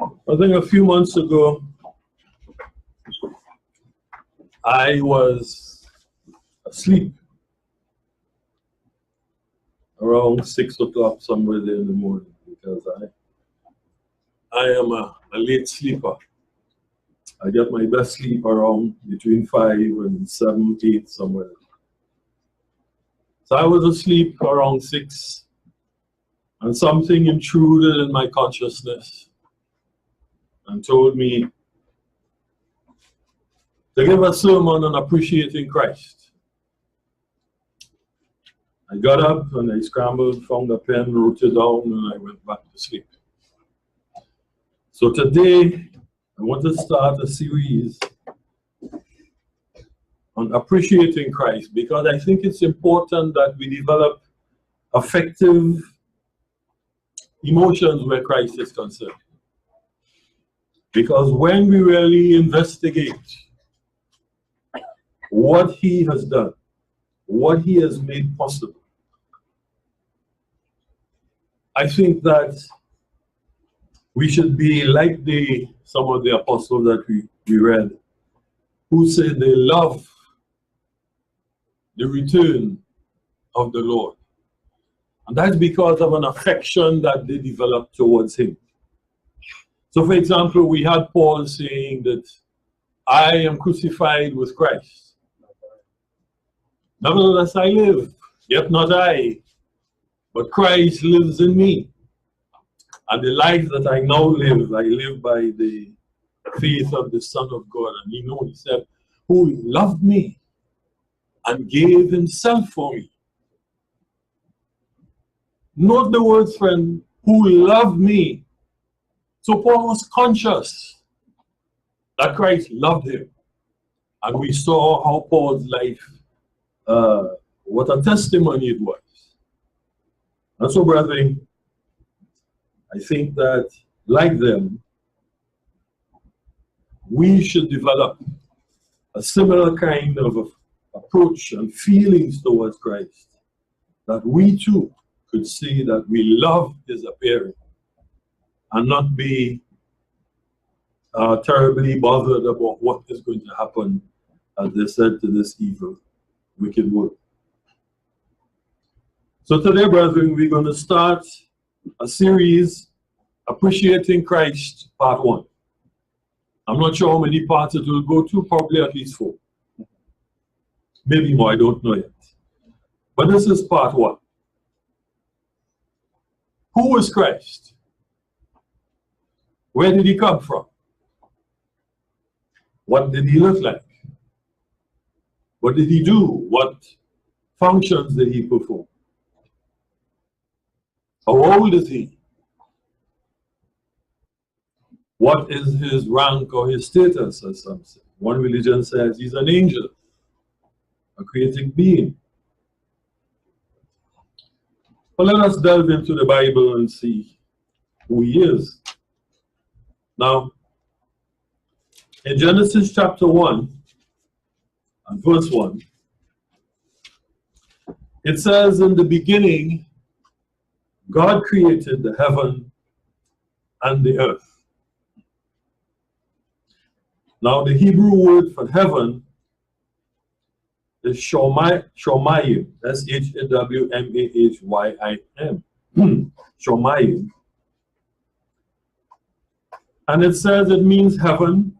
I think a few months ago, I was asleep around 6 o'clock somewhere there in the morning because I am a late sleeper. I get my best sleep around between 5 and 7, 8 somewhere. So I was asleep around 6 and something intruded in my consciousness and told me to give a sermon on appreciating Christ. I got up and I scrambled, found a pen, wrote it down, and I went back to sleep. So today, I want to start a series on appreciating Christ because I think it's important that we develop effective emotions where Christ is concerned. Because when we really investigate what He has done, what He has made possible, I think that we should be like some of the apostles that we read, who said they love the return of the Lord. And that's because of an affection that they developed towards Him. So for example, we had Paul saying that I am crucified with Christ. Nevertheless I live, yet not I, but Christ lives in me. And the life that I now live, I live by the faith of the Son of God. And He said, who loved me and gave Himself for me. Note the words, friend, who loved me. So Paul was conscious that Christ loved him. And we saw how Paul's life, what a testimony it was. And so, brethren, I think that, like them, we should develop a similar kind of approach and feelings towards Christ, that we too could see that we love His appearing and not be terribly bothered about what is going to happen, as they said, to this evil, wicked world. So today, brethren, we're going to start a series, Appreciating Christ, Part 1. I'm not sure how many parts it will go to, probably at least 4. Maybe more, I don't know yet. But this is Part 1. Who is Christ? Where did He come from? What did He look like? What did He do? What functions did He perform? How old is He? What is His rank or His status, as some say? One religion says He's an angel, a created being. But let us delve into the Bible and see who He is. Now, in Genesis chapter 1 and verse 1, it says, in the beginning, God created the heaven and the earth. Now, the Hebrew word for heaven is Shomayim, S-H-A-W-M-A-H-Y-I-M, Shomayim. And it says it means heaven,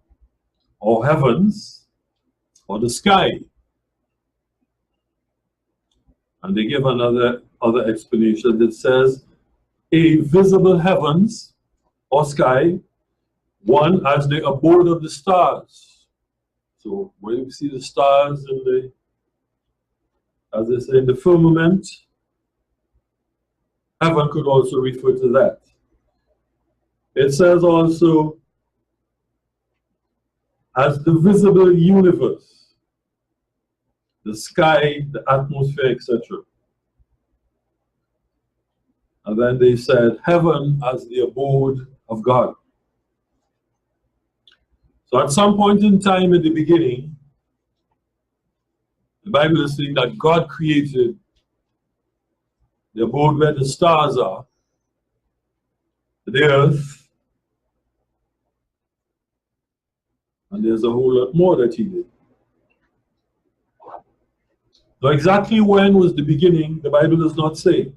or heavens, or the sky. And they give other explanation that says a visible heavens or sky, one as the abode of the stars. So when you see the stars in the, as they say, in the firmament, heaven could also refer to that. It says also as the visible universe, the sky, the atmosphere, etc. And then they said heaven as the abode of God. So at some point in time in the beginning, the Bible is saying that God created the abode where the stars are, the earth, And there's a whole lot more that he did. Now, exactly when was the beginning, the Bible does not say.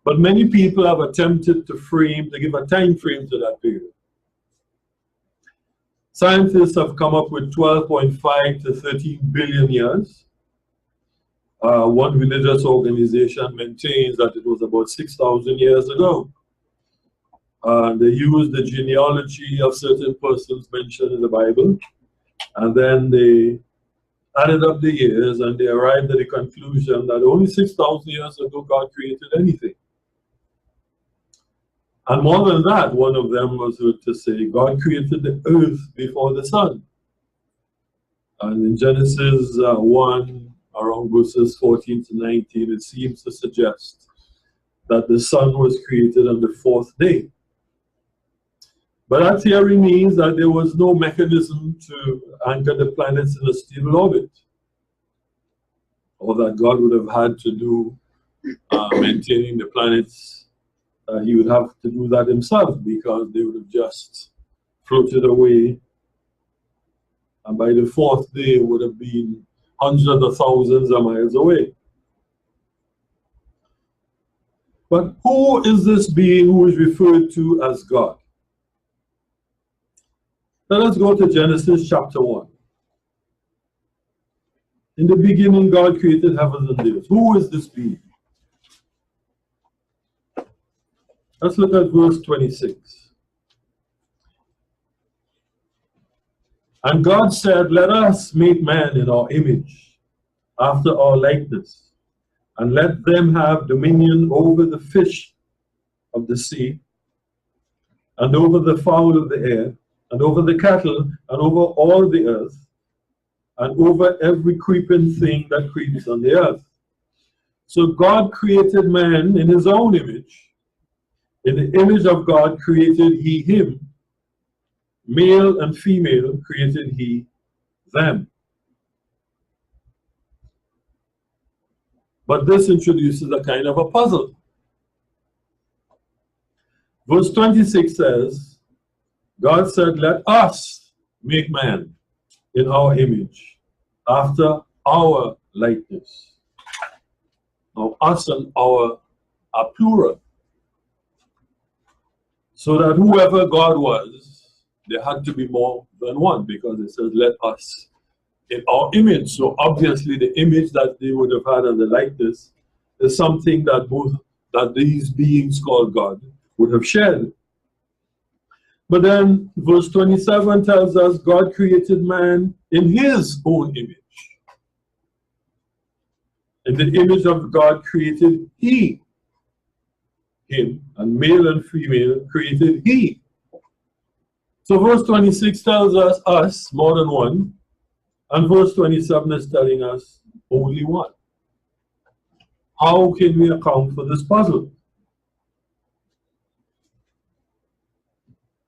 But many people have attempted to give a time frame to that period. Scientists have come up with 12.5 to 13 billion years. One religious organization maintains that it was about 6,000 years ago. They used the genealogy of certain persons mentioned in the Bible, and then they added up the years, and they arrived at the conclusion that only 6,000 years ago God created anything. And more than that, one of them was to say God created the earth before the sun. And in Genesis 1, around verses 14 to 19, it seems to suggest that the sun was created on the fourth day. But that theory means that there was no mechanism to anchor the planets in a stable orbit, or that God would have had to do maintaining the planets. He would have to do that himself, because they would have just floated away. And by the fourth day, it would have been hundreds of thousands of miles away. But who is this being who is referred to as God? Let us go to Genesis chapter 1. In the beginning, God created heavens and earth. Who is this being? Let's look at verse 26. And God said, let us make man in our image, after our likeness, and let them have dominion over the fish of the sea, and over the fowl of the air, and over the cattle, and over all the earth, and over every creeping thing that creeps on the earth. So God created man in his own image. In the image of God created he him. Male and female created he them. But this introduces a kind of a puzzle. Verse 26 says, God said, let us make man in our image, after our likeness. Now, us and our are plural. So that whoever God was, there had to be more than one, because it says, let us in our image. So obviously the image that they would have had and the likeness is something that these beings called God would have shared. But then verse 27 tells us God created man in his own image. In the image of God created he him, and male and female created he. So verse 26 tells us more than one, and verse 27 is telling us only one. How can we account for this puzzle?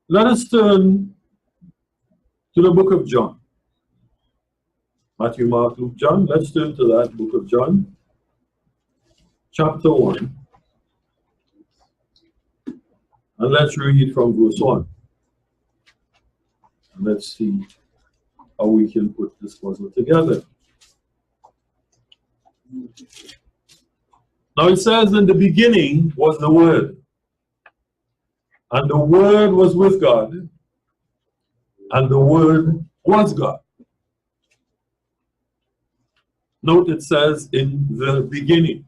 Let us turn to the book of John. Matthew, Mark, Luke, John. Let's turn to that book of John, chapter 1. And let's read from verse 1. And let's see how we can put this puzzle together. Now it says, in the beginning was the Word, and the Word was with God, and the Word was God. Note it says, in the beginning.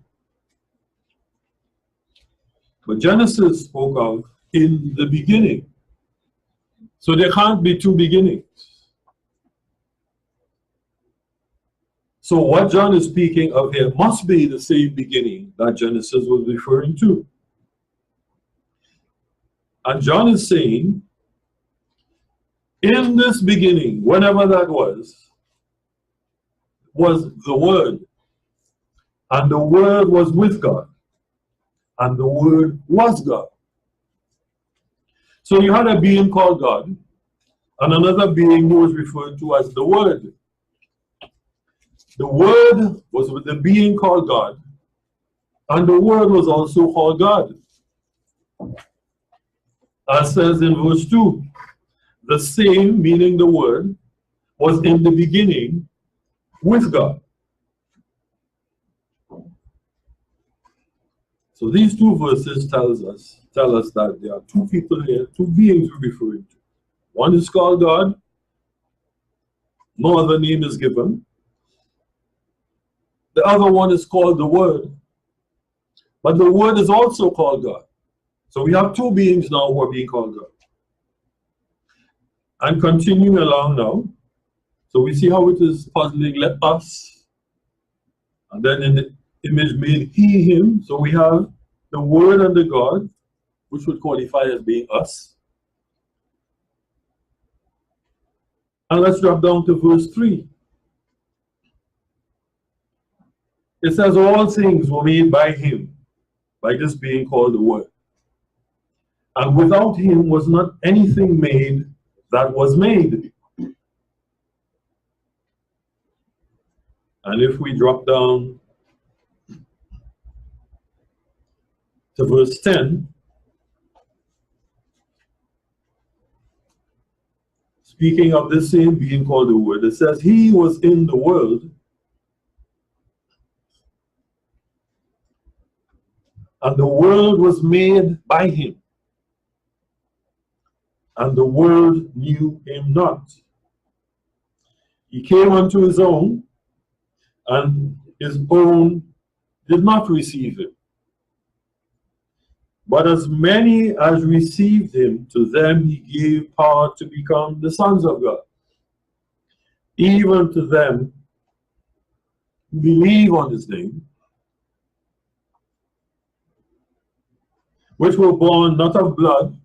But Genesis spoke of in the beginning. So there can't be two beginnings. So what John is speaking of here must be the same beginning that Genesis was referring to. And John is saying, in this beginning, whenever that was the Word, and the Word was with God, and the Word was God. So you had a being called God, and another being who was referred to as the Word. The Word was with the being called God, and the Word was also called God. As says in verse 2, the same, meaning the Word, was in the beginning with God. So these two verses tell us that there are two people here, two beings we're referring to. One is called God, no other name is given. The other one is called the Word, but the Word is also called God. So we have two beings now who are being called God. And continuing along now, so we see how it is puzzling, let us, and then in the image made he, him. So we have the Word and the God, which would qualify as being us. And let's drop down to verse 3. It says, all things were made by him, by this being called the Word. And without him was not anything made that was made. And if we drop down to verse 10, speaking of this same being called the Word, it says, he was in the world, and the world was made by him, and the world knew him not. He came unto his own, and his own did not receive him. But as many as received him, to them he gave power to become the sons of God, even to them who believe on his name, which were born not of blood,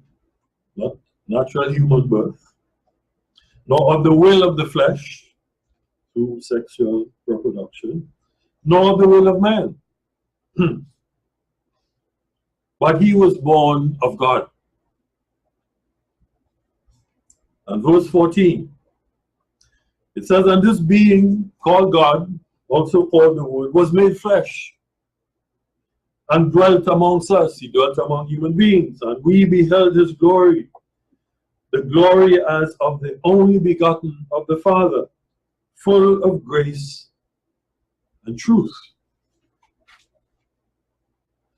not natural human birth, nor of the will of the flesh, through sexual reproduction, nor of the will of man. But he was born of God. And verse 14, it says, and this being called God, also called the Word, was made flesh, and dwelt amongst us. He dwelt among human beings, and we beheld his glory, the glory as of the only begotten of the Father, full of grace and truth.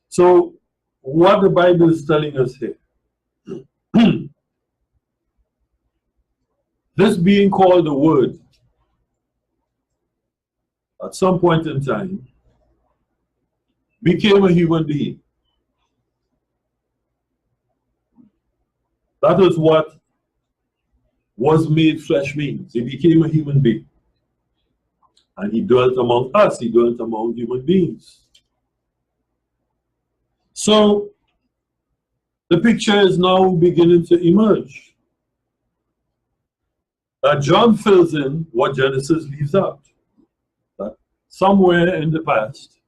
So, what the Bible is telling us here, this being called the Word, at some point in time, became a human being. That is what was made flesh means. He became a human being. And he dwelt among us, he dwelt among human beings. So, the picture is now beginning to emerge. That John fills in what Genesis leaves out. That somewhere in the past,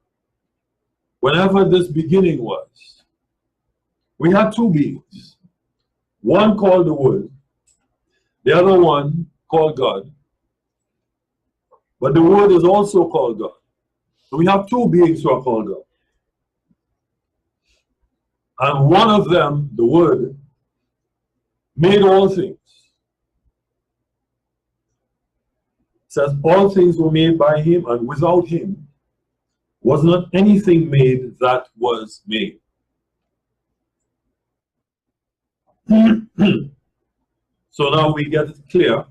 whenever this beginning was, we had two beings. One called the Word, the other one called God. But the Word is also called God. So we have two beings who are called God. And one of them, the Word, made all things. It says all things were made by him, and without him was not anything made that was made. So now we get it clear.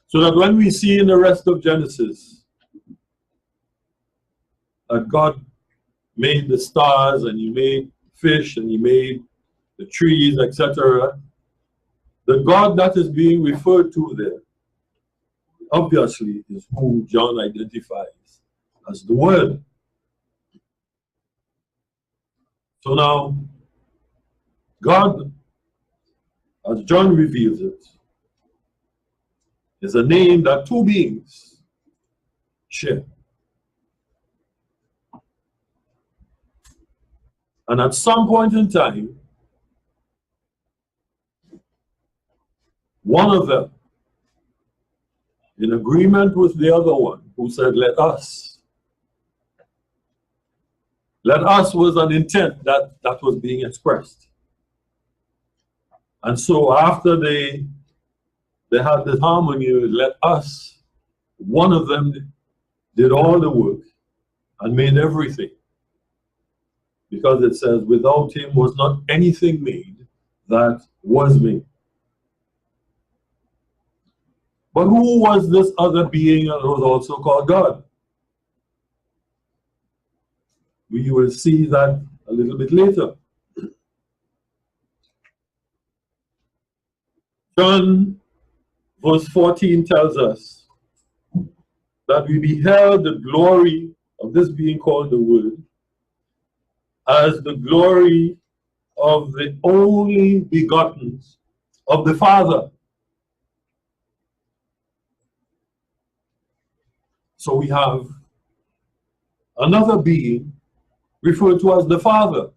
So that when we see in the rest of Genesis that God made the stars, and he made fish, and he made the trees, etc., the God that is being referred to there, obviously, is who John identifies as the Word. So now, God, as John reveals it, is a name that two beings share. And at some point in time, one of them, in agreement with the other one, who said, let us. Let us was an intent that was being expressed. And so after they they had this harmony. Let us, one of them did all the work and made everything. Because it says, without him was not anything made that was made. But who was this other being that was also called God? We will see that a little bit later. John verse 14 tells us that we beheld the glory of this being called the Word as the glory of the only begotten of the Father. So we have another being referred to as the Father.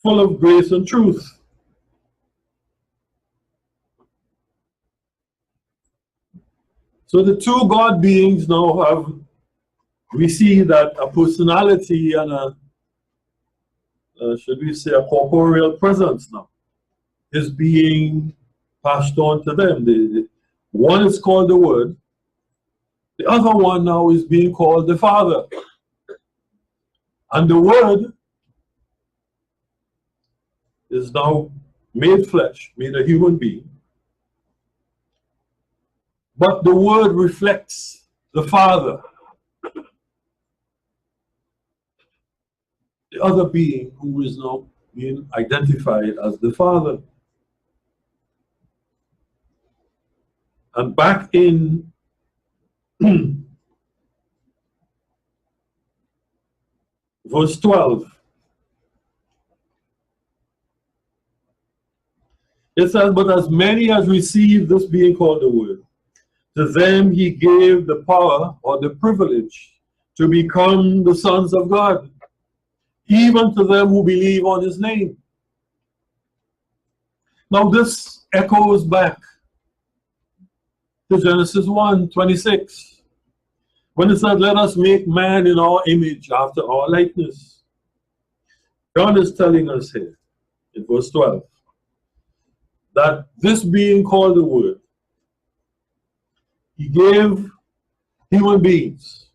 Full of grace and truth. So the two God beings now have, we see that a personality and a, should we say, a corporeal presence now is being passed on to them. One is called the Word. The other one now is being called the Father. And the Word is now made flesh, made a human being. But the Word reflects the Father. The other being who is now being identified as the Father. And back in verse 12, it says, but as many as received this being called the Word, to them he gave the power or the privilege to become the sons of God, even to them who believe on his name. Now this echoes back to Genesis 1:26, when it said, let us make man in our image after our likeness. God is telling us here in verse 12 that this being called the Word, he gave human beings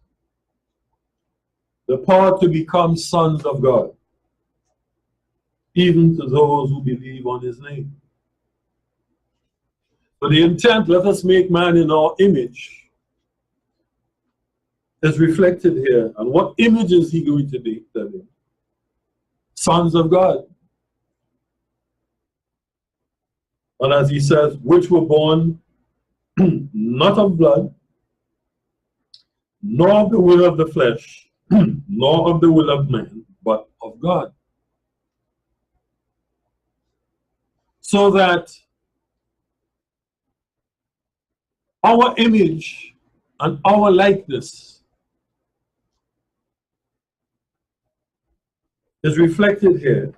the power to become sons of God, even to those who believe on his name. So the intent, let us make man in our image, is reflected here. And what image is he going to make them in? Sons of God. And as he says, which were born not of blood, nor of the will of the flesh, nor of the will of man, but of God. So that our image and our likeness is reflected here,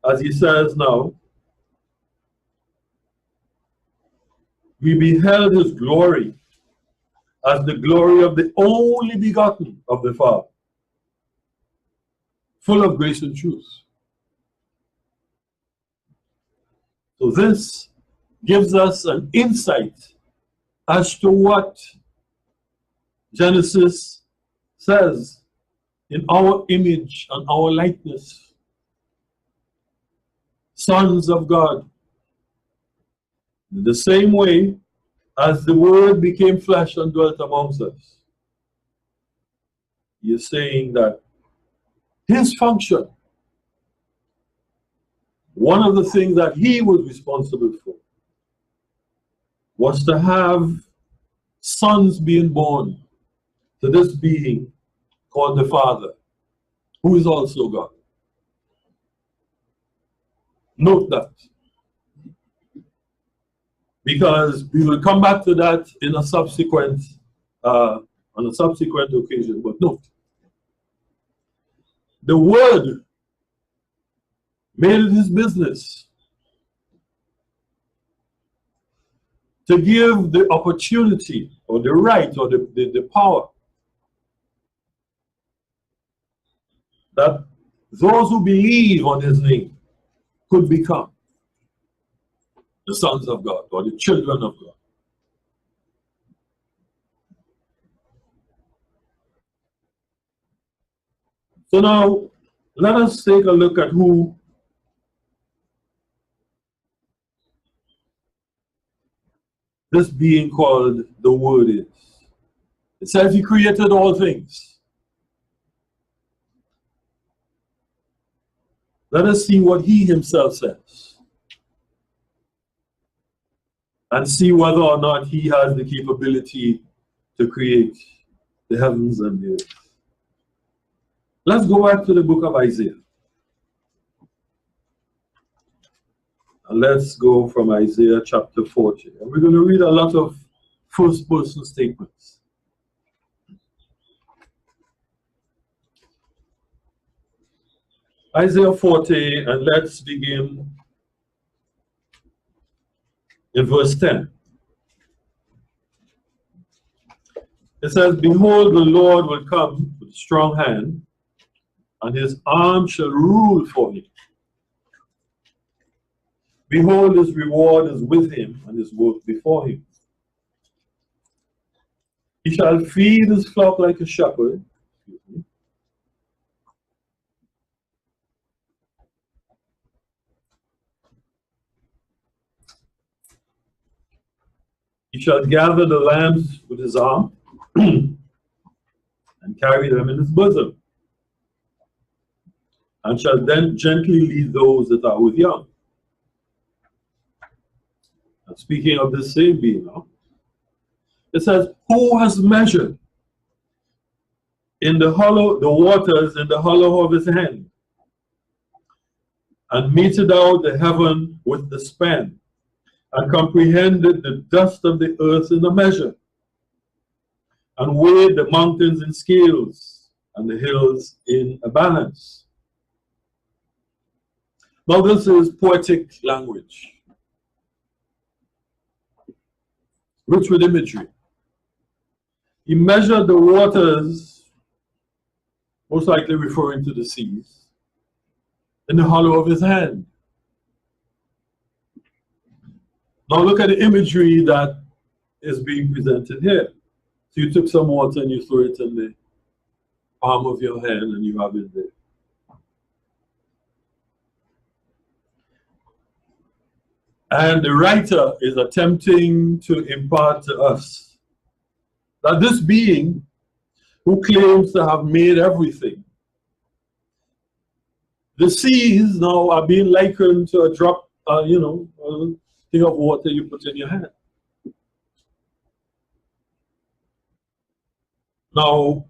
as he says now, we beheld his glory as the glory of the only begotten of the Father, full of grace and truth. So this gives us an insight as to what Genesis says, in our image and our likeness, sons of God. In the same way as the Word became flesh and dwelt amongst us, he is saying that his function, one of the things that he was responsible for, was to have sons being born to this being called the Father, who is also God. Note that, because we will come back to that in a subsequent on a subsequent occasion. But note, the Word made it his business to give the opportunity or the right or the power that those who believe on his name could become the sons of God or the children of God. So now, let us take a look at who this being called the Word is. It says he created all things. Let us see what he himself says and see whether or not he has the capability to create the heavens and the earth. Let's go back to the book of Isaiah. And let's go from Isaiah chapter 40. And we're going to read a lot of first person statements. Isaiah 40, and let's begin in verse 10. It says, behold, the Lord will come with a strong hand, and his arm shall rule for him. Behold, his reward is with him, and his work before him. He shall feed his flock like a shepherd. He shall gather the lambs with his arm and carry them in his bosom, and shall then gently lead those that are with young. And speaking of this same being now, it says, who has measured in the waters in the hollow of his hand, and meted out the heaven with the span, and comprehended the dust of the earth in a measure, and weighed the mountains in scales, and the hills in a balance. Now this is poetic language, rich with imagery. He measured the waters, most likely referring to the seas, in the hollow of his hand. Now look at the imagery that is being presented here. So you took some water and you threw it in the palm of your hand and you have it there. And the writer is attempting to impart to us that this being who claims to have made everything, the seas now are being likened to a drop, a thing of water you put in your hand. Now,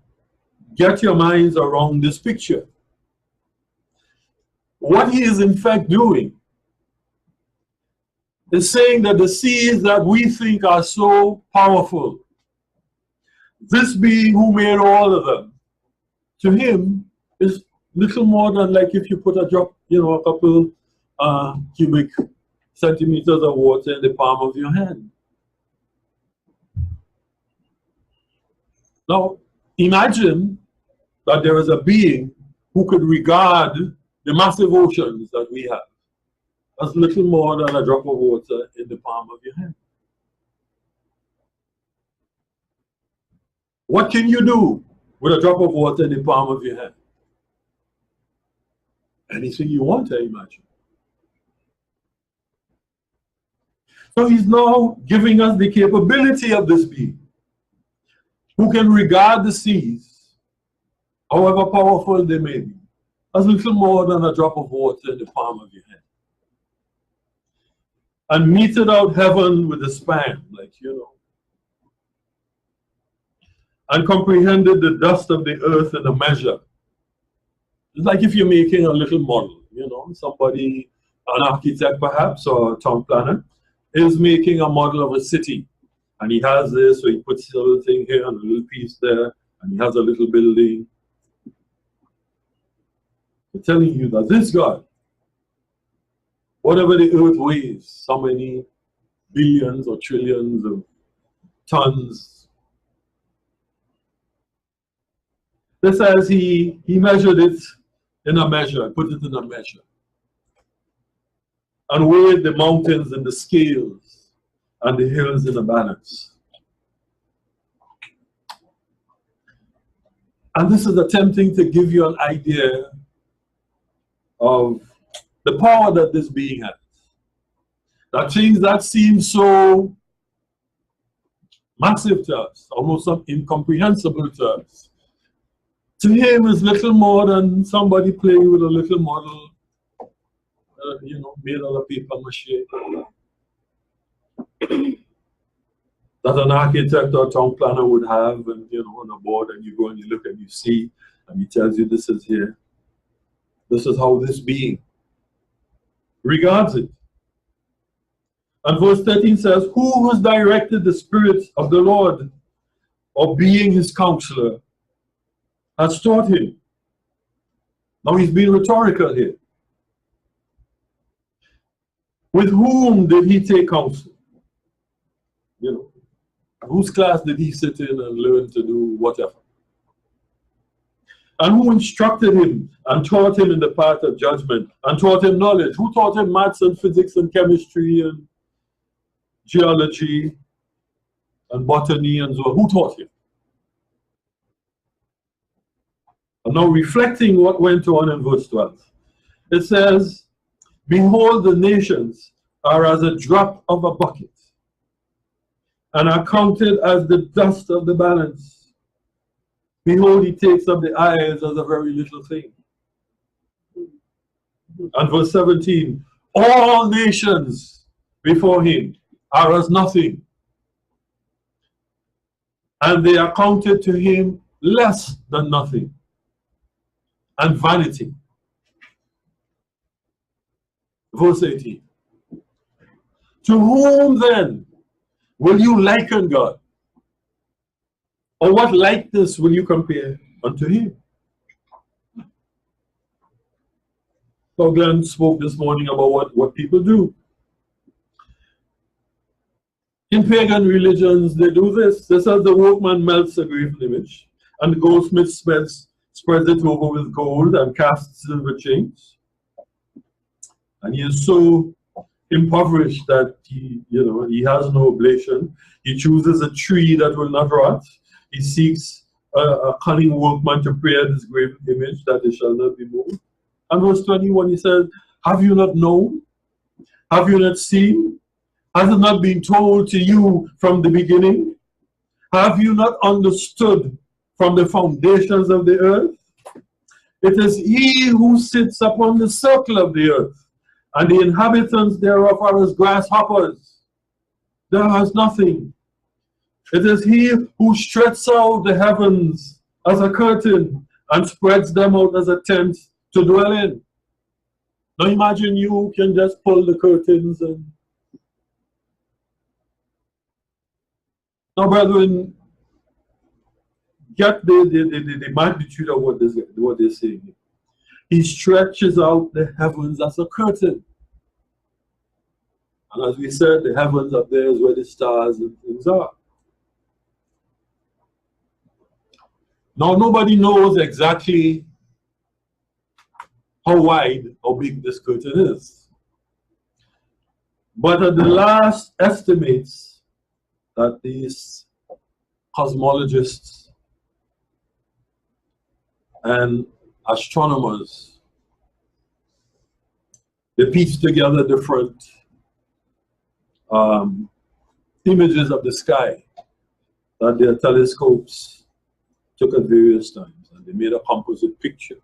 get your minds around this picture. What he is in fact doing is saying that the seas that we think are so powerful, this being who made all of them, to him is little more than like if you put a drop, a couple cubic centimeters of water in the palm of your hand. Now, imagine that there is a being who could regard the massive oceans that we have as little more than a drop of water in the palm of your hand. What can you do with a drop of water in the palm of your hand? Anything you want to imagine. So he's now giving us the capability of this being who can regard the seas, however powerful they may be, as little more than a drop of water in the palm of your hand. And meted out heaven with a span, and comprehended the dust of the earth in a measure. It's like if you're making a little model, somebody, an architect perhaps, or a town planner, is making a model of a city. And he has this, so he puts a little thing here and a little piece there, and he has a little building. I'm telling you that this God, whatever the earth weighs, so many billions or trillions of tons, this says he measured it in a measure, put it in a measure. and weighed the mountains in the scales and the hills in the balance. And this is attempting to give you an idea of the power that this being has. That things that seem so massive to us, almost incomprehensible to us, to him is little more than somebody playing with a little model, made out of paper mache. That an architect or town planner would have, and on a board, and you go and you look and you see, and he tells you this is here. This is how this being regards it. And verse 13 says, who has directed the Spirit of the Lord, or being his counselor, has taught him? Now he's being rhetorical here. With whom did he take counsel? Whose class did he sit in and learn to do whatever? And who instructed him and taught him in the path of judgment and taught him knowledge? Who taught him maths and physics and chemistry and geology and botany and so on? Who taught him? And now reflecting what went on in verse 12, it says, behold, the nations are as a drop of a bucket, and are counted as the dust of the balance. Behold, he takes up the eyes as a very little thing. And verse 17, all nations before him are as nothing, and they are counted to him less than nothing, and vanity. Verse 18, to whom then will you liken God? Or what likeness will you compare unto him? So Glenn spoke this morning about what people do. In pagan religions, they do this. This as the workman melts a graven image, and the goldsmith spreads it over with gold and casts silver chains. And he is so impoverished that he has no oblation. He chooses a tree that will not rot. He seeks a cunning workman to prepare this graven image that it shall not be moved. And verse 21, he says, have you not known? Have you not seen? Has it not been told to you from the beginning? Have you not understood from the foundations of the earth? It is he who sits upon the circle of the earth, and the inhabitants thereof are as grasshoppers. There is nothing. It is he who stretches out the heavens as a curtain and spreads them out as a tent to dwell in. Now imagine you can just pull the curtains and... Now, brethren, get the magnitude of what they're saying. He stretches out the heavens as a curtain. And as we said, the heavens up there is where the stars and things are. Now, nobody knows exactly how wide or big this curtain is. But at the last estimates that these cosmologists and astronomers, they pieced together different images of the sky that their telescopes took at various times, and they made a composite picture.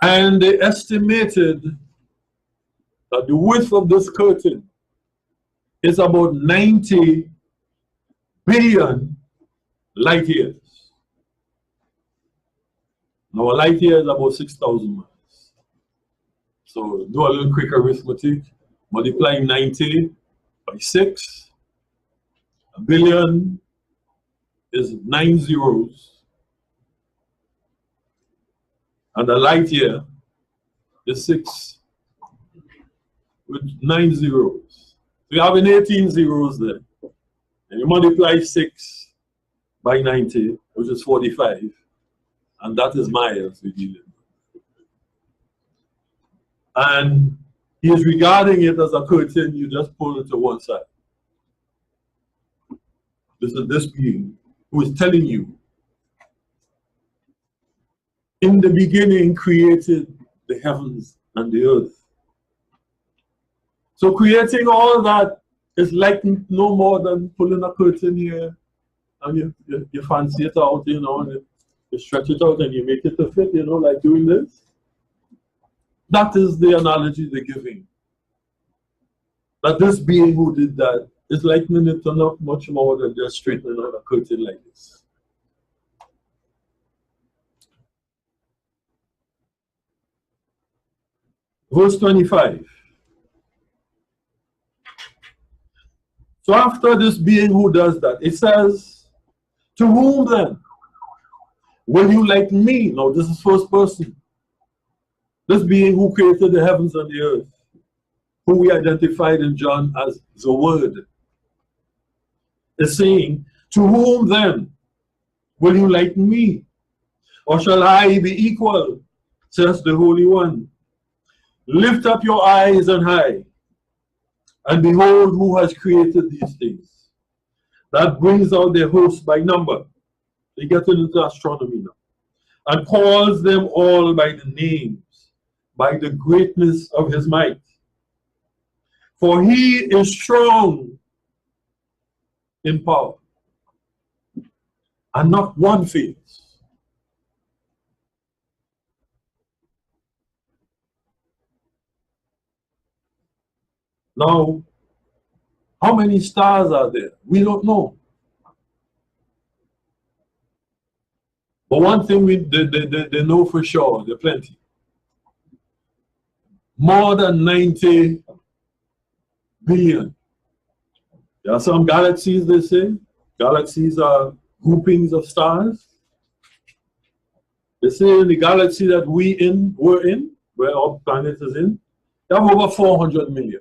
And they estimated that the width of this curtain is about 90 billion light years. Now a light year is about 6,000 miles. So do a little quick arithmetic, multiplying 90 by 6. A billion is 9 zeros. And a light year is 6 with 9 zeros. So you have 18 zeros there. And you multiply 6 by 90, which is 45. And that is miles we deal in. and he is regarding it as a curtain. You just pull it to one side. This is this being who is telling you, in the beginning created the heavens and the earth. So creating all that is like no more than pulling a curtain here, and you fancy it out, you know, and you stretch it out and you make it to fit, you know, like doing this. That is the analogy they're giving. That this being who did that is likening it to not much more than just straightening out a curtain like this. Verse 25. So after this being who does that, it says, to whom then will you like me? Now this is first person. This being who created the heavens and the earth, who we identified in John as the Word, is saying, to whom then will you like me? Or shall I be equal, says the Holy One. Lift up your eyes on high, and behold who has created these things. That brings out their hosts by number. They get into astronomy now. And calls them all by the names, by the greatness of his might. For he is strong in power, and not one fails. Now, how many stars are there? We don't know. But one thing they know for sure, there are plenty. More than 90 billion. There are some galaxies, they say. Galaxies are groupings of stars. They say in the galaxy that we're in, where our planet is in, they have over 400 million.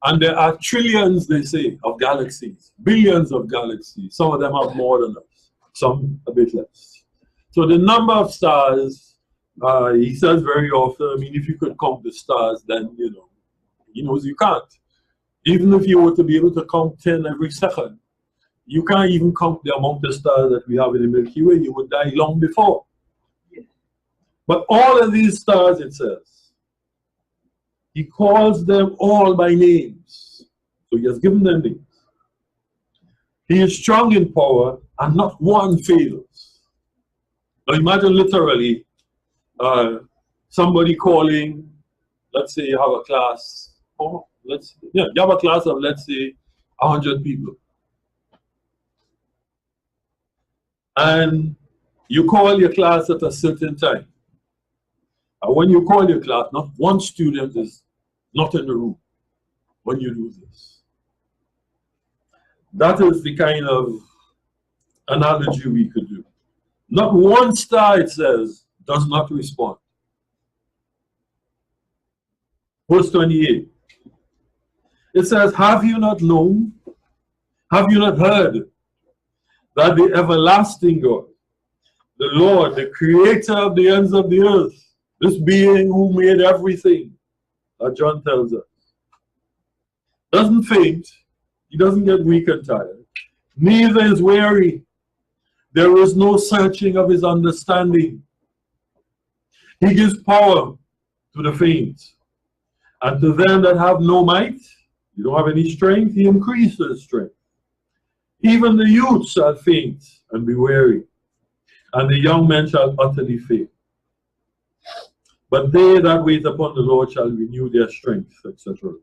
And there are trillions, they say, of galaxies, billions of galaxies. Some of them have more than us, some a bit less. So the number of stars, he says very often, I mean, if you could count the stars, then, you know, he knows you can't. Even if you were to be able to count 10 every second, you can't even count the amount of stars that we have in the Milky Way. You would die long before. But all of these stars, it says, he calls them all by names. So he has given them names. He is strong in power, and not one fails. Now imagine literally somebody calling, let's say you have a class, you have a class of, let's say, 100 people. And you call your class at a certain time. And when you call your class, not one student is not in the room when you do this. That is the kind of analogy we could do. Not one star, it says, does not respond. Verse 28. It says, have you not known? Have you not heard that the everlasting God, the Lord, the creator of the ends of the earth, this being who made everything, that John tells us, doesn't faint, he doesn't get weak and tired, neither is weary. There is no searching of his understanding. He gives power to the faint, and to them that have no might, you don't have any strength, he increases strength. Even the youth shall faint and be weary, and the young men shall utterly fail. But they that wait upon the Lord shall renew their strength, etc.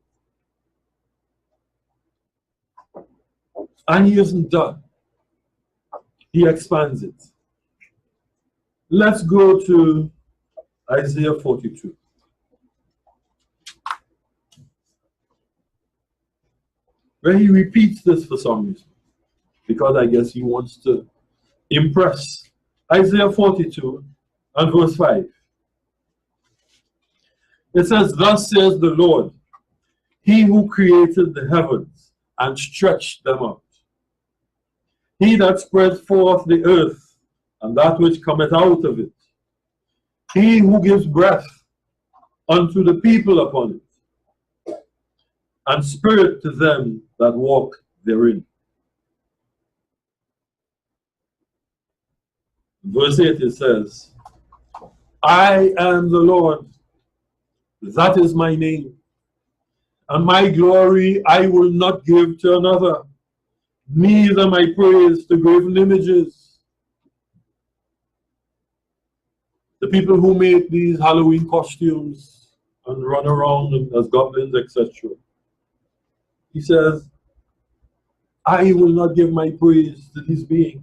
And he isn't done. He expands it. Let's go to Isaiah 42. Where he repeats this for some reason, because I guess he wants to impress. Isaiah 42 and verse 5. It says, thus says the Lord, he who created the heavens and stretched them out, he that spread forth the earth and that which cometh out of it, he who gives breath unto the people upon it, and spirit to them that walk therein. Verse 8 it says, I am the Lord, that is my name, and my glory I will not give to another, neither my praise to graven images. The people who make these Halloween costumes and run around as goblins, etc. He says, I will not give my praise to these beings.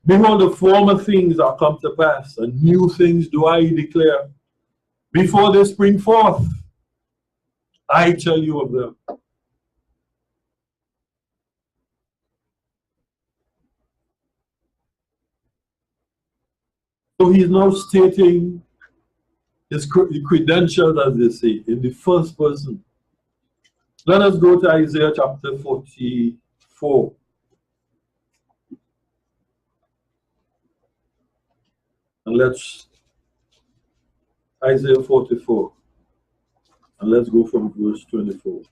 Behold, the former things are come to pass, and new things do I declare. Before they spring forth, I tell you of them. So he's now stating his credentials, as they say, in the first person. Let us go to Isaiah chapter 44. And let's, Isaiah 44. And let's go from verse 24.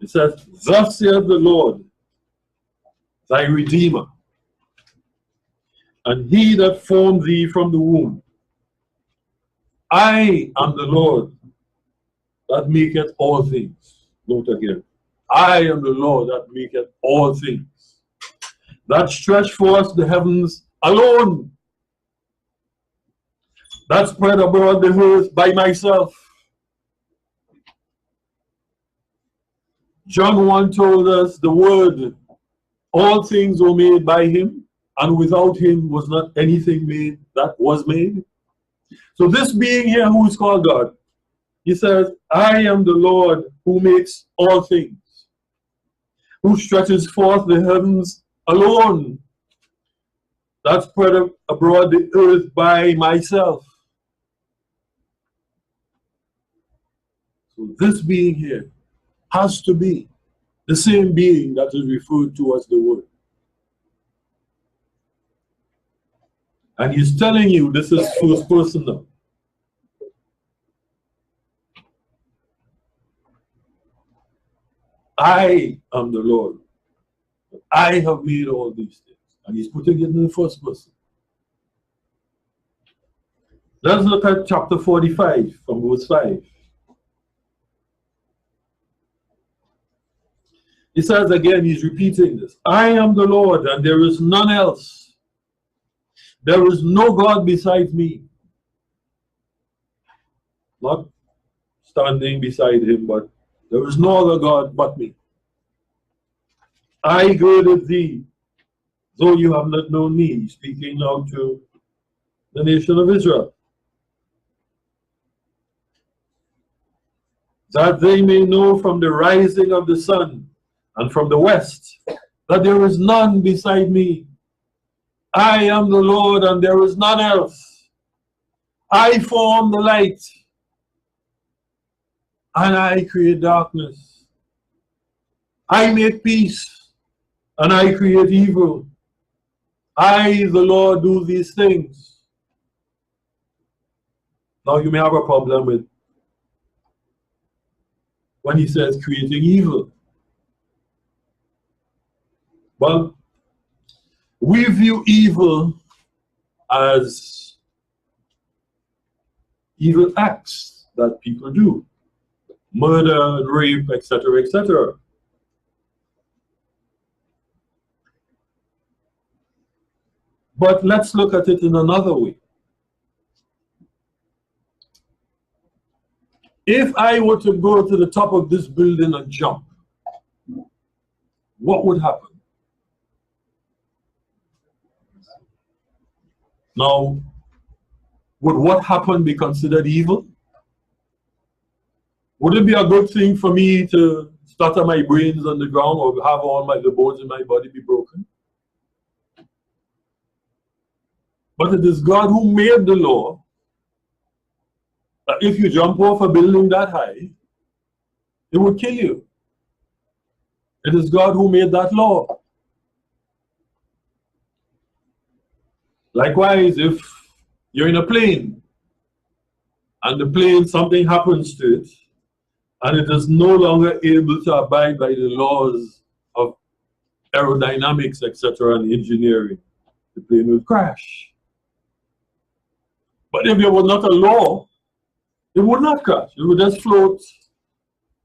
It says, thus saith the Lord, thy Redeemer, and he that formed thee from the womb. I am the Lord that maketh all things. Note again. I am the Lord that maketh all things, that stretch forth the heavens alone, that spread abroad the earth by myself. John 1 told us the word, all things were made by him, and without him was not anything made that was made. So this being here who is called God, he says, I am the Lord who makes all things, who stretches forth the heavens alone, that spread abroad the earth by myself. So this being here has to be the same being that is referred to as the Word. And he's telling you this is first person now. I am the Lord. I have made all these things. And he's putting it in the first person. Let's look at chapter 45 from verse 5. He says again, he's repeating this. I am the Lord, and there is none else. There is no God besides me. Not standing beside him, but there is no other God but me. I girded thee, though you have not known me, speaking now to the nation of Israel, that they may know from the rising of the sun and from the west that there is none beside me. I am the Lord, and there is none else. I form the light, and I create darkness. I make peace, and I create evil. I, the Lord, do these things. Now you may have a problem with when he says creating evil. Well, we view evil as evil acts that people do. Murder, rape, etc., etc. But let's look at it in another way. If I were to go to the top of this building and jump, what would happen? Now, would what happened be considered evil? Would it be a good thing for me to stutter my brains on the ground or have all the bones in my body be broken? But it is God who made the law, that if you jump off a building that high, it would kill you. It is God who made that law. Likewise, if you're in a plane and the plane, something happens to it, and it is no longer able to abide by the laws of aerodynamics, etc., and engineering, the plane will crash. But if there was not a law, it would not crash. It would just float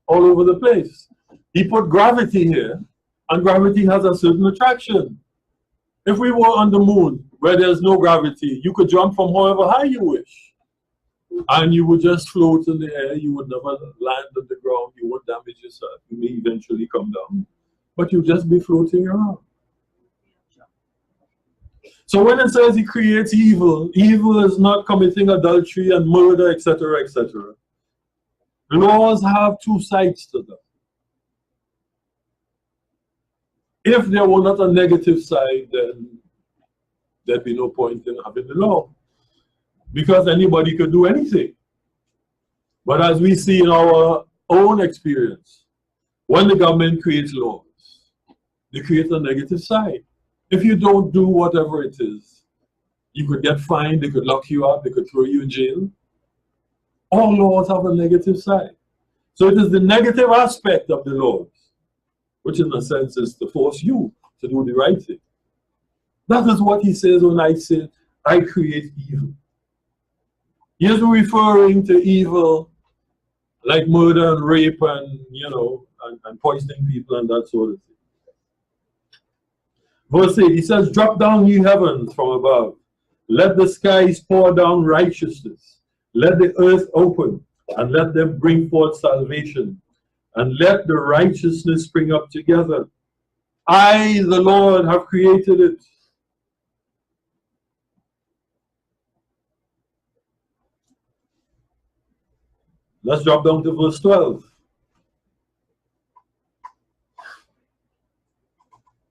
all over the place. He put gravity here, and gravity has a certain attraction. If we were on the moon, where there's no gravity, you could jump from however high you wish. And you would just float in the air. You would never land on the ground. You won't damage yourself. You may eventually come down. But you'll just be floating around. So when it says he creates evil, evil is not committing adultery and murder, etc., etc. Laws have two sides to them. If there were not a negative side, then there'd be no point in having the law, because anybody could do anything. But as we see in our own experience, when the government creates laws, they create a negative side. If you don't do whatever it is, you could get fined, they could lock you up, they could throw you in jail. All laws have a negative side. So it is the negative aspect of the laws, which in a sense is to force you to do the right thing. That is what he says when I say, I create evil. He is referring to evil like murder and rape and, and poisoning people and that sort of thing. Verse 8, he says, drop down ye heavens from above. Let the skies pour down righteousness. Let the earth open, and let them bring forth salvation. And let the righteousness spring up together. I, the Lord, have created it. Let's drop down to verse 12.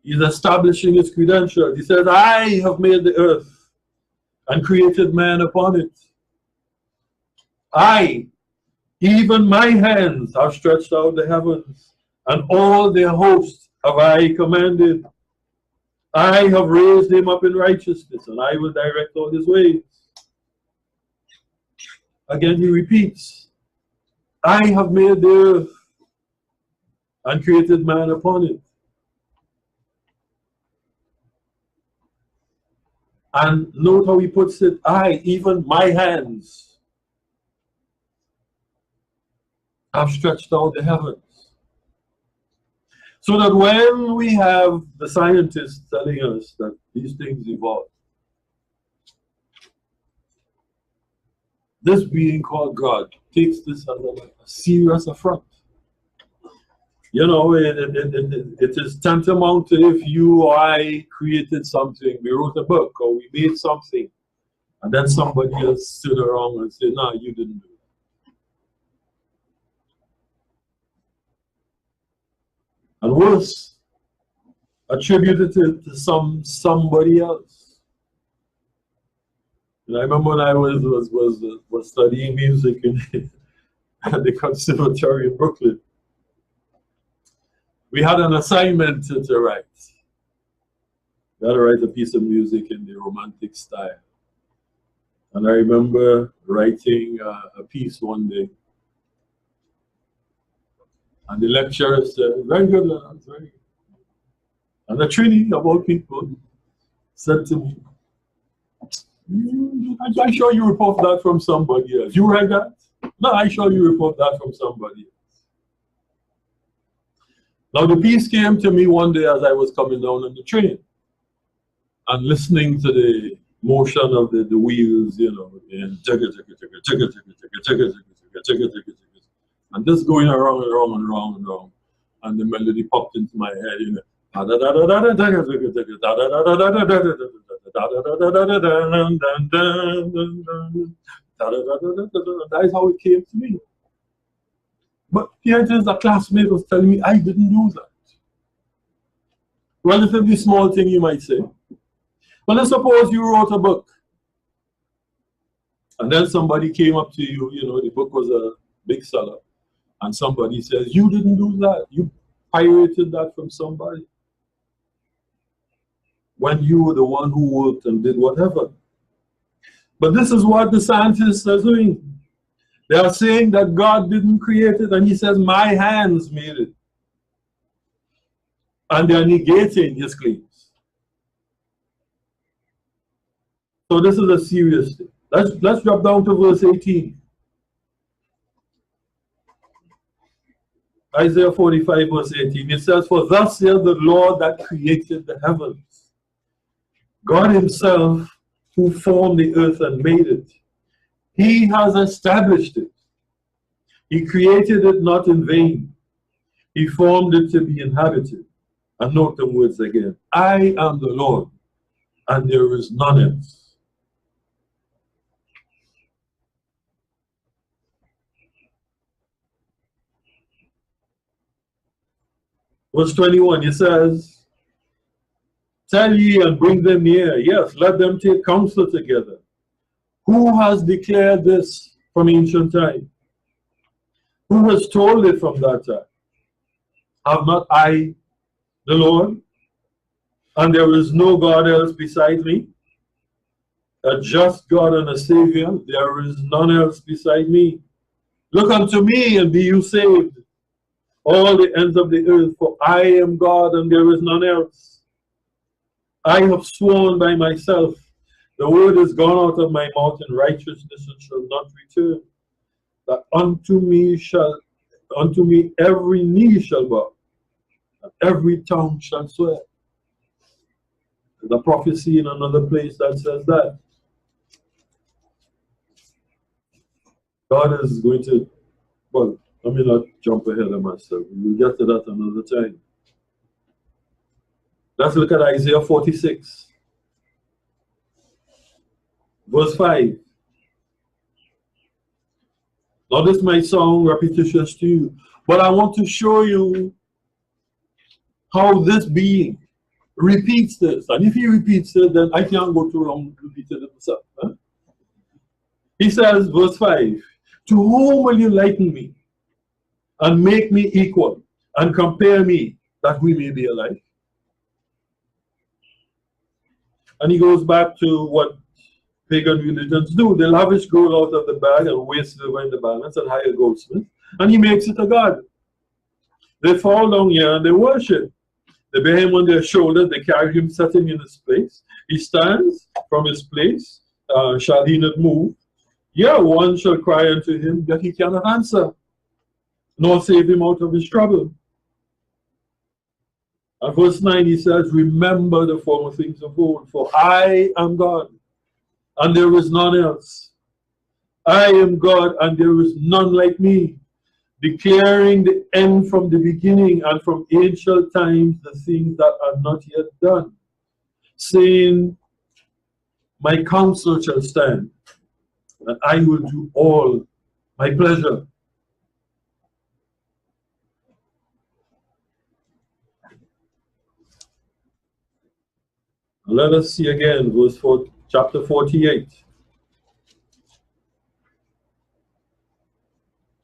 He's establishing his credentials. He says, I have made the earth and created man upon it. I, even my hands, have stretched out the heavens, and all their hosts have I commanded. I have raised him up in righteousness, and I will direct all his ways. Again, he repeats, I have made the earth and created man upon it. And note how he puts it, I, even my hands, have stretched out the heavens. So that when we have the scientists telling us that these things evolve, this being called God takes this as a serious affront. It is tantamount to if you or I created something, we wrote a book or we made something, and then somebody else stood around and said, no, you didn't do it. And worse, attributed it to somebody else. And I remember when I was studying music at the conservatory in Brooklyn. We had an assignment to write. We had to write a piece of music in the romantic style. And I remember writing a piece one day. And the lecturer said, very good, Lennox, very good. And the Trini, of all people, said to me, I sure you report that from somebody else. You read that? No, I sure you report that from somebody else. Now the piece came to me one day as I was coming down on the train and listening to the motion of the wheels, and and just going around and around and around and around, and the melody popped into my head, That is how it came to me. But here it is, a classmate was telling me I didn't do that. Relatively small thing, you might say. But let's suppose you wrote a book And then somebody came up to you, you know, the book was a big seller, and somebody says, you didn't do that. You pirated that from somebody. When you were the one who worked and did whatever. But this is what the scientists are doing. They are saying that God didn't create it, and he says, my hands made it. And they are negating his claims. So this is a serious thing. Let's drop down to verse 18. Isaiah 45 verse 18. It says, for thus saith the Lord that created the heavens, God himself who formed the earth and made it. He has established it. He created it not in vain. He formed it to be inhabited. And note the words again. I am the Lord, and there is none else. Verse 21, it says, tell ye and bring them near. Yes, let them take counsel together. Who has declared this from ancient time? Who has told it from that time? Have not I the Lord? And there is no God else beside me? A just God and a Savior, there is none else beside me. Look unto me and be you saved, all the ends of the earth, for I am God and there is none else. I have sworn by myself, the word is gone out of my mouth in righteousness and shall not return. That unto me every knee shall bow, and every tongue shall swear. There's a prophecy in another place that says that God is going to, well, let me not jump ahead of myself. We'll get to that another time. Let's look at Isaiah 46, verse 5. Now this might sound repetitious to you, but I want to show you how this being repeats this. And if he repeats it, then I can't go too long repeating it myself. Huh? He says, verse 5, to whom will you liken me, and make me equal, and compare me, that we may be alike? And he goes back to what pagan religions do. They lavish gold out of the bag and weigh silver in the balance and hire a goldsmith, and he makes it a god. They fall down here and they worship. They bear him on their shoulders, they carry him, set him in his place. He stands from his place, shall he not move? Yeah, one shall cry unto him, that he cannot answer, nor save him out of his trouble. And verse 9, he says, remember the former things of old, for I am God, and there is none else. I am God, and there is none like me, declaring the end from the beginning, and from ancient times the things that are not yet done, saying, my counsel shall stand, and I will do all my pleasure. Let us see again, verse 4, chapter 48.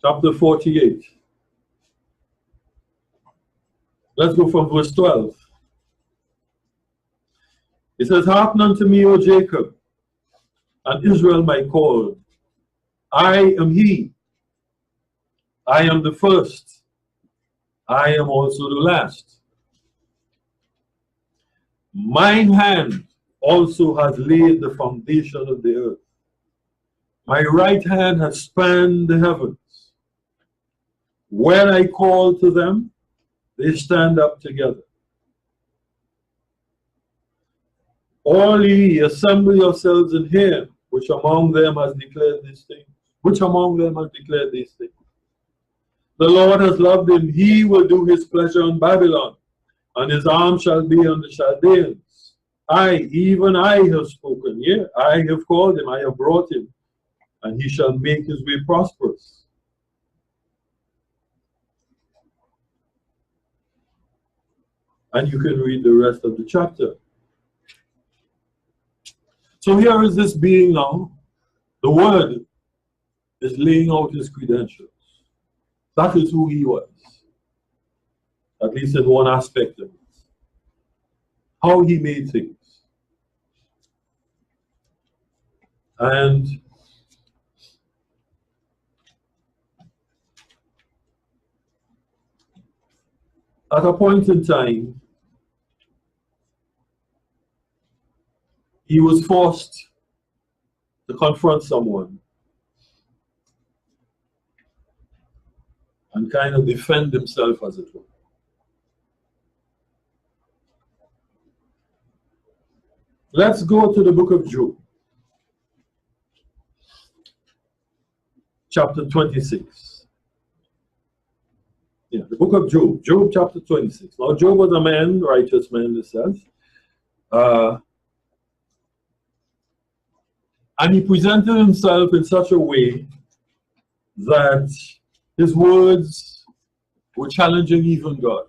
Chapter 48. Let's go from verse 12. It says, hearken unto me, O Jacob, and Israel my call. I am he. I am the first. I am also the last. Mine hand also has laid the foundation of the earth. My right hand has spanned the heavens. When I call to them, they stand up together. All ye, assemble yourselves and hear, which among them has declared these things? Which among them has declared these things? The Lord has loved him. He will do his pleasure on Babylon, and his arm shall be on the Chaldeans. I, even I, have spoken. Yeah, I have called him. I have brought him, and he shall make his way prosperous. And you can read the rest of the chapter. So here is this being now, The Word is laying out his credentials. That is who he was, at least in one aspect of it. How he made things. And at a point in time, he was forced to confront someone and kind of defend himself, as it were. Let's go to the book of Job, chapter 26. Yeah, the book of Job, Job chapter 26. Now, Job was a man, righteous man, it says. And he presented himself in such a way that his words were challenging even God.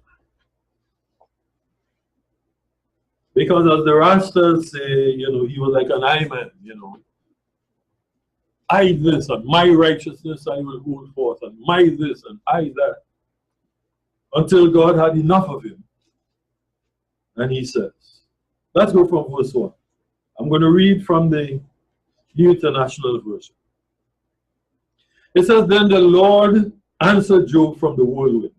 Because as the Rastas say, you know, he was like an I man, you know. I this, and my righteousness I will hold forth, and my this, and I that. Until God had enough of him. And he says, let's go from verse 1. I'm going to read from the New International Version. It says, then the Lord answered Job from the whirlwind.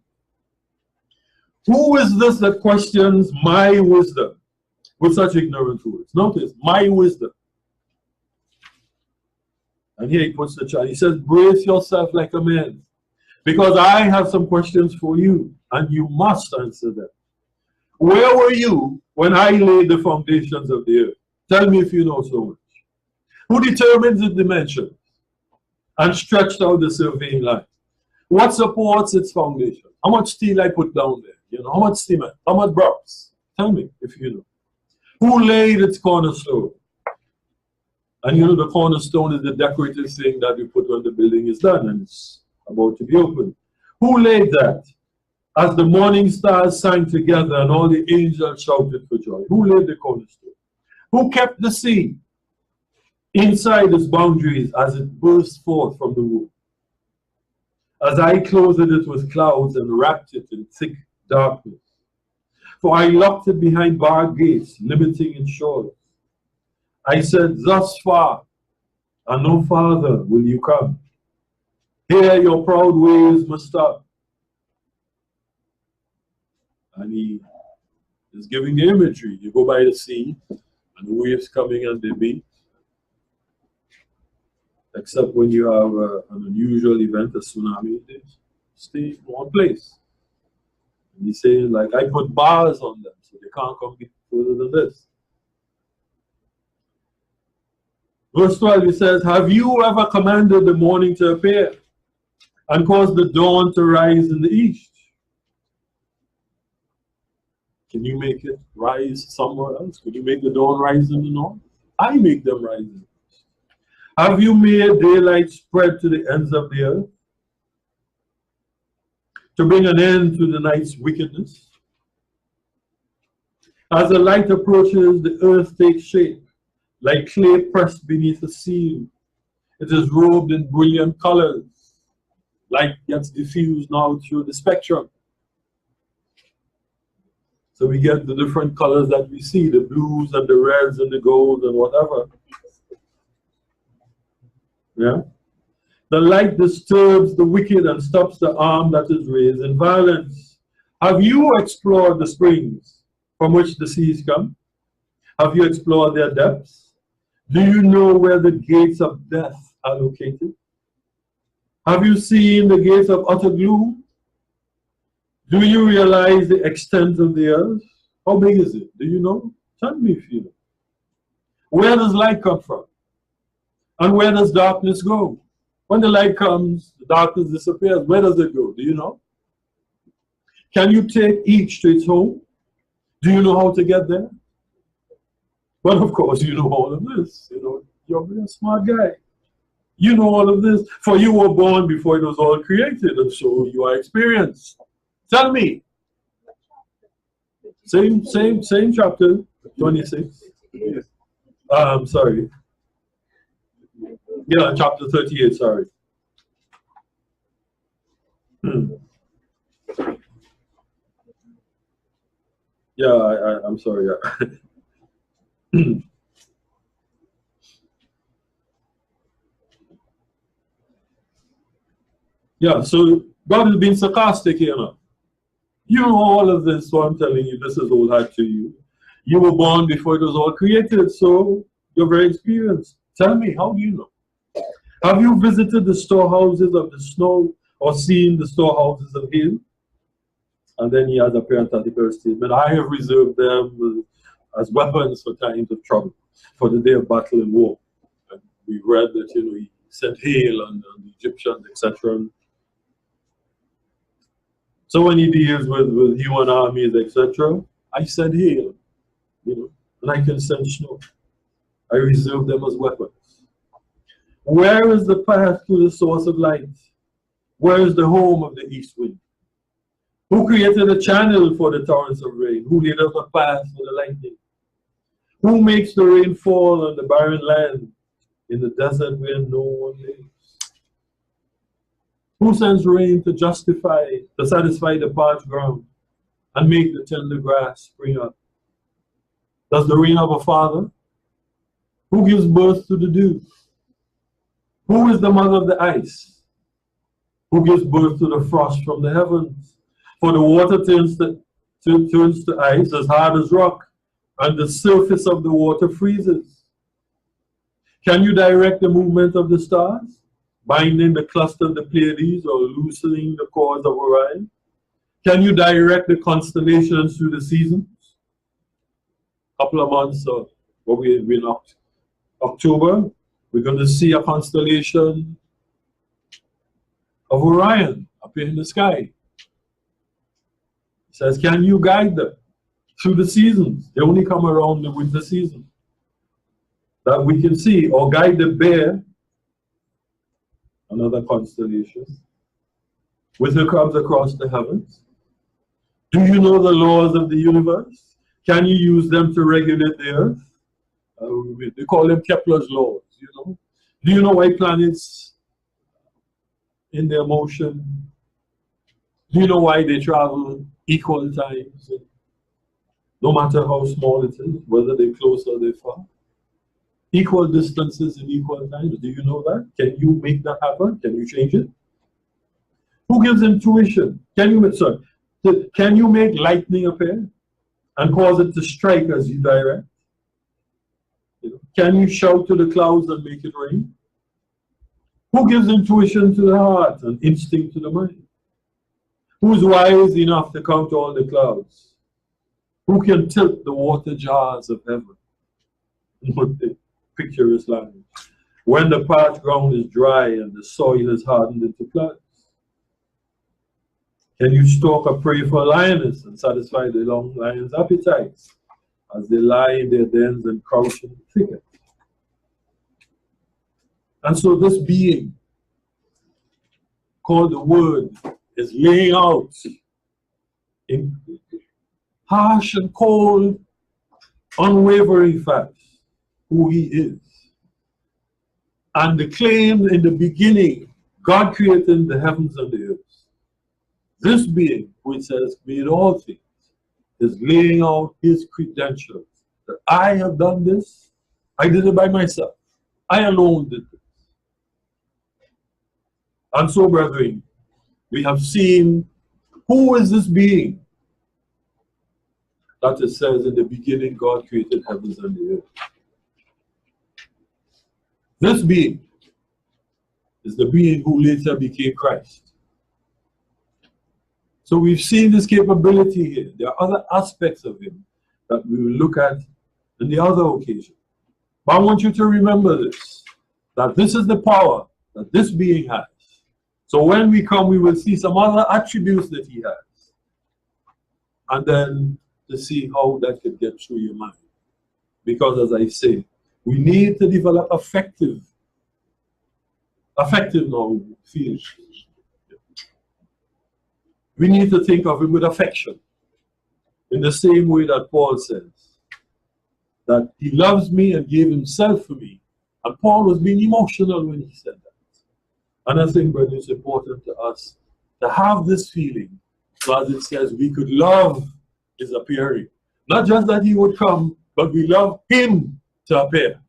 Who is this that questions my wisdom with such ignorant words? Notice, my wisdom. And here he puts the child. He says, brace yourself like a man, because I have some questions for you, and you must answer them. Where were you when I laid the foundations of the earth? Tell me if you know so much. Who determines its dimensions and stretched out the surveying line? What supports its foundation? How much steel I put down there? You know, how much cement? How much bricks? Tell me if you know. Who laid its cornerstone? And you know, the cornerstone is the decorative thing that we put when the building is done and it's about to be opened. Who laid that? As the morning stars sang together and all the angels shouted for joy. Who laid the cornerstone? Who kept the sea inside its boundaries as it burst forth from the womb? As I clothed it with clouds and wrapped it in thick darkness. For I locked it behind barred gates, limiting its shores. I said, thus far, and no farther will you come. Here your proud ways must stop. And he is giving the imagery. You go by the sea, and the waves coming and they beat. Except when you have an unusual event, a tsunami, they stay in one place. And he's saying, like, I put bars on them, so they can't come further than this. Verse 12, he says, have you ever commanded the morning to appear and caused the dawn to rise in the east? Can you make it rise somewhere else? Could you make the dawn rise in the north? I make them rise in the east. Have you made daylight spread to the ends of the earth to bring an end to the night's wickedness? As the light approaches, the earth takes shape. Like clay pressed beneath a seal, it is robed in brilliant colors. Light gets diffused now through the spectrum. So we get the different colors that we see, the blues and the reds and the golds and whatever. Yeah? The light disturbs the wicked and stops the arm that is raised in violence. Have you explored the springs from which the seas come? Have you explored their depths? Do you know where the gates of death are located? Have you seen the gates of utter gloom? Do you realize the extent of the earth? How big is it? Do you know? Tell me if you know. Where does light come from? And where does darkness go? When the light comes, the darkness disappears. Where does it go? Do you know? Can you take each to its home? Do you know how to get there? Well, of course, you know all of this. You know, you're a smart guy. You know all of this. For you were born before it was all created, and so you are experienced. Tell me. Same chapter, 26. Sorry. Yeah, chapter 38, sorry. Yeah, I'm sorry. Yeah. Yeah, so God is being sarcastic here now. You know all of this, so I'm telling you, this is all had to you. You were born before it was all created, so you're very experienced. Tell me, how do you know? Have you visited the storehouses of the snow or seen the storehouses of hail? And then he has a parenthetical statement, I have reserved them as weapons for times of trouble, for the day of battle and war. And we read that, you know, he sent hail on the Egyptians, etc. So when he deals with human armies, etc., I send hail, you know, and I can send snow. I reserve them as weapons. Where is the path to the source of light? Where is the home of the east wind? Who created a channel for the torrents of rain? Who laid out a path for the lightning? Who makes the rain fall on the barren land, in the desert where no one lives? Who sends rain to satisfy the parched ground and make the tender grass spring up? Does the rain have a father? Who gives birth to the dew? Who is the mother of the ice? Who gives birth to the frost from the heavens? For the water turns to ice as hard as rock, and the surface of the water freezes. Can you direct the movement of the stars, binding the cluster of the Pleiades or loosening the cords of Orion? Can you direct the constellations through the seasons? A couple of months, we're in October, we're going to see a constellation of Orion up in the sky. It says, can you guide them through the seasons? They only come around the winter season. That we can see, or guide the bear, another constellation, with her comes across the heavens. Do you know the laws of the universe? Can you use them to regulate the earth? They call them Kepler's laws, you know. Do you know why planets in their motion? Do you know why they travel equal times? No matter how small it is, whether they're close or they're far. Equal distances in equal times. Do you know that? Can you make that happen? Can you change it? Who gives intuition? Can you make lightning appear and cause it to strike as you direct? You know, can you shout to the clouds and make it rain? Who gives intuition to the heart and instinct to the mind? Who is wise enough to count all the clouds? Who can tilt the water jars of heaven? What the picturesque language. When the parched ground is dry and the soil is hardened into floods. Can you stalk a prey for a lioness and satisfy the young lion's appetites as they lie in their dens and crouch in the thicket? And so this being called the Word is laying out in harsh and cold, unwavering facts who he is. And the claim in the beginning, God created the heavens and the earth. This being, which says, made all things, is laying out his credentials. That I have done this, I did it by myself. I alone did this. And so, brethren, we have seen who is this being that it says in the beginning God created heavens and the earth. This being is the being who later became Christ. So we've seen this capability here. There are other aspects of him that we will look at in the other occasion. But I want you to remember this, that this is the power that this being has. So when we come, we will see some other attributes that he has. And then to see how that could get through your mind. Because as I say, we need to develop affective now feelings. We need to think of him with affection. In the same way that Paul says, that he loves me and gave himself for me, And Paul was being emotional when he said that. And I think, brother, it's important to us to have this feeling. So as it says, we could love his appearing. Not just that he would come, but we love him to appear.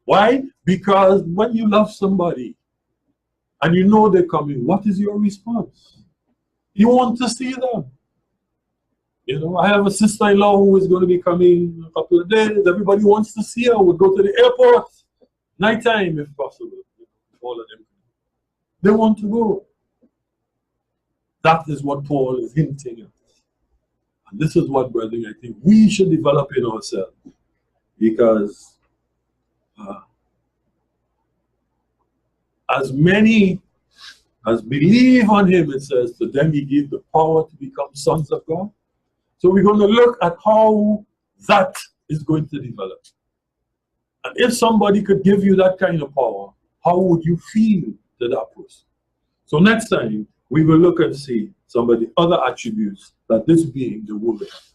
Why? Because when you love somebody and you know they're coming, what is your response? You want to see them. You know, I have a sister-in-law who is going to be coming in a couple of days. Everybody wants to see her. We'll go to the airport, nighttime if possible. All of them. They want to go. That is what Paul is hinting at. And this is what, brethren, I think we should develop in ourselves. Because as many as believe on him, it says, to them he gave the power to become sons of God. So we're going to look at how that is going to develop. And if somebody could give you that kind of power, how would you feel to that person? So next time, we will look and see some of the other attributes that this being, the woman, has.